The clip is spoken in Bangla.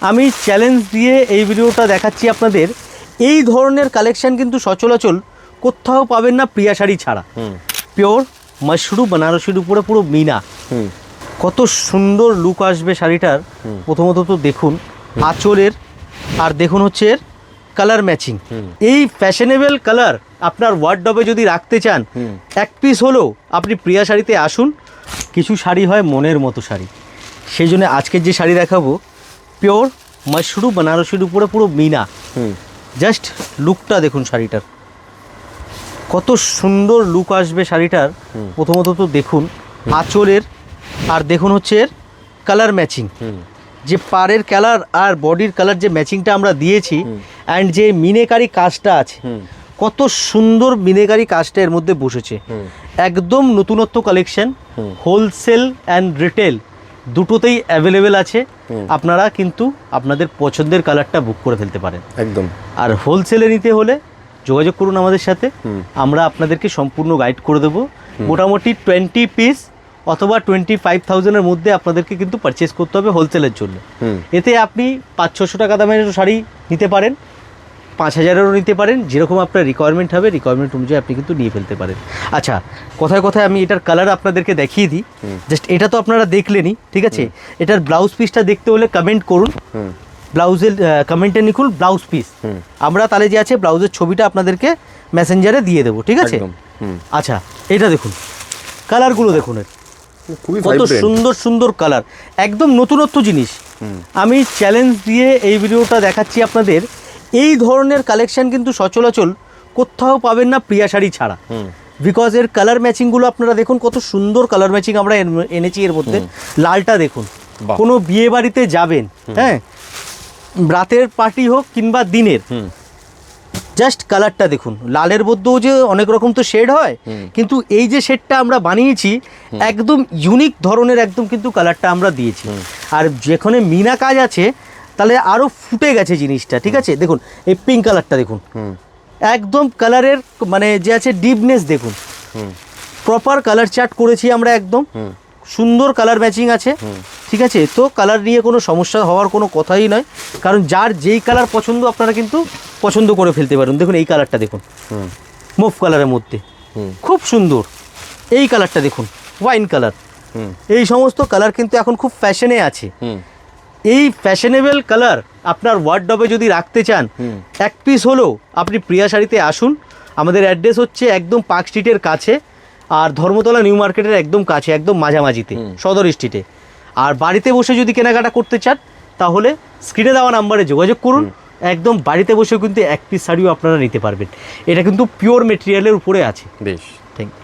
আমি চ্যালেঞ্জ দিয়ে এই ভিডিওটা দেখাচ্ছি আপনাদের, এই ধরনের কালেকশন কিন্তু সচরাচর কোথাও পাবেন না প্রিয়া শাড়ি ছাড়া। পিওর মাশরু বেনারসির উপরে পুরো মিনা, কত সুন্দর লুক আসবে শাড়িটার। প্রথমত তো দেখুন আঁচলের, আর দেখুন হচ্ছে এর কালার ম্যাচিং। এই ফ্যাশনেবল কালার আপনার ওয়ার্ডরোবে যদি রাখতে চান, এক পিস হলেও আপনি প্রিয়া শাড়িতে আসুন। কিছু শাড়ি হয় মনের মতো শাড়ি, সেই জন্য আজকের যে শাড়ি দেখাবো পিওর মাশরু বেনারসির উপরে পুরো মিনা। জাস্ট লুকটা দেখুন শাড়িটার, কত সুন্দর লুক আসবে শাড়িটার। প্রথমত তো দেখুন আঁচলের, আর দেখুন হচ্ছে এর কালার ম্যাচিং। যে পাড়ের কালার আর বডির কালার যে ম্যাচিংটা আমরা দিয়েছি, অ্যান্ড যে মিনেকারি কাজটা আছে, কত সুন্দর মিনেকারি কাজটা এর মধ্যে বসেছে। একদম নতুনত্ব কালেকশন, হোলসেল অ্যান্ড রিটেল দুটোতেই অ্যাভেলেবেল আছে। আপনারা কিন্তু আপনাদের পছন্দের কালারটা বুক করে ফেলতে পারেন একদম। আর হোলসেলে নিতে হলে যোগাযোগ করুন আমাদের সাথে, আমরা আপনাদেরকে সম্পূর্ণ গাইড করে দেবো। মোটামুটি 20 পিস অথবা 25,000-এর মধ্যে আপনাদেরকে কিন্তু পারচেস করতে হবে হোলসেলের জন্য। এতে আপনি 500-600 টাকা দামের শাড়ি নিতে পারেন, 5,000-এরও নিতে পারেন, যেরকম আপনার রিকোয়ারমেন্ট হবে রিকোয়ারমেন্ট অনুযায়ী আপনি কিন্তু নিয়ে ফেলতে পারেন। আচ্ছা, কথায় কথায় আমি এটার কালার আপনাদেরকে দেখিয়ে দিই। জাস্ট এটা তো আপনারা দেখলেনই, ঠিক আছে। এটার ব্লাউজ পিসটা দেখতে হলে কমেন্ট করুন, ব্লাউজের কমেন্টে লিখুন ব্লাউজ পিস। আমরা তাহলে যে আছে ব্লাউজের ছবিটা আপনাদেরকে মেসেঞ্জারে দিয়ে দেবো, ঠিক আছে। আচ্ছা, এটা দেখুন কালারগুলো দেখুন, কত সুন্দর সুন্দর কালার, একদম নতুনত্ব জিনিস। আমি চ্যালেঞ্জ দিয়ে এই ভিডিওটা দেখাচ্ছি আপনাদের, এই ধরনের কালেকশন কিন্তু সচরাচর কোথাও পাবেন না প্রিয়া শাড়ি ছাড়া। বিকজ এর কালার ম্যাচিংগুলো আপনারা দেখুন, কত সুন্দর কালার ম্যাচিং আমরা এনেছি এর মধ্যে। লালটা দেখুন, কোনো বিয়ে বাড়িতে যাবেন, হ্যাঁ, রাতের পার্টি হোক কিংবা দিনের, জাস্ট কালারটা দেখুন। লালের মধ্যেও যে অনেক রকম তো শেড হয়, কিন্তু এই যে শেডটা আমরা বানিয়েছি একদম ইউনিক ধরনের, একদম কিন্তু কালারটা আমরা দিয়েছি। আর যেখানে মিনা কাজ আছে তাহলে আরও ফুটে গেছে জিনিসটা, ঠিক আছে। দেখুন এই পিঙ্ক কালারটা দেখুন, একদম কালারের মানে যে আছে ডিপনেস দেখুন, প্রপার কালার চার্ট করেছি আমরা, একদম সুন্দর কালার ম্যাচিং আছে, ঠিক আছে। তো কালার নিয়ে কোনো সমস্যা হওয়ার কোনো কথাই নয়, কারণ যার যেই কালার পছন্দ আপনারা কিন্তু পছন্দ করে ফেলতে পারেন। দেখুন এই কালারটা দেখুন, মুভ কালারের মধ্যে খুব সুন্দর। এই কালারটা দেখুন, ওয়াইন কালার। এই সমস্ত কালার কিন্তু এখন খুব ফ্যাশনে আছে। এই ফ্যাশনেবল কালার আপনার ওয়ার্ডরোবে যদি রাখতে চান, এক পিস হলেও আপনি প্রিয়া শাড়িতে আসুন। আমাদের অ্যাড্রেস হচ্ছে একদম পার্ক স্ট্রিটের কাছে, আর ধর্মতলা নিউ মার্কেটের একদম কাছে, একদম মাঝামাঝিতে সদর স্ট্রিটে। আর বাড়িতে বসে যদি কেনাকাটা করতে চান তাহলে স্ক্রিনে দেওয়া নাম্বারে যোগাযোগ করুন। একদম বাড়িতে বসেও কিন্তু এক পিস শাড়িও আপনারা নিতে পারবেন। এটা কিন্তু পিওর মেটেরিয়ালের উপরে আছে। বেশ, থ্যাংক ইউ।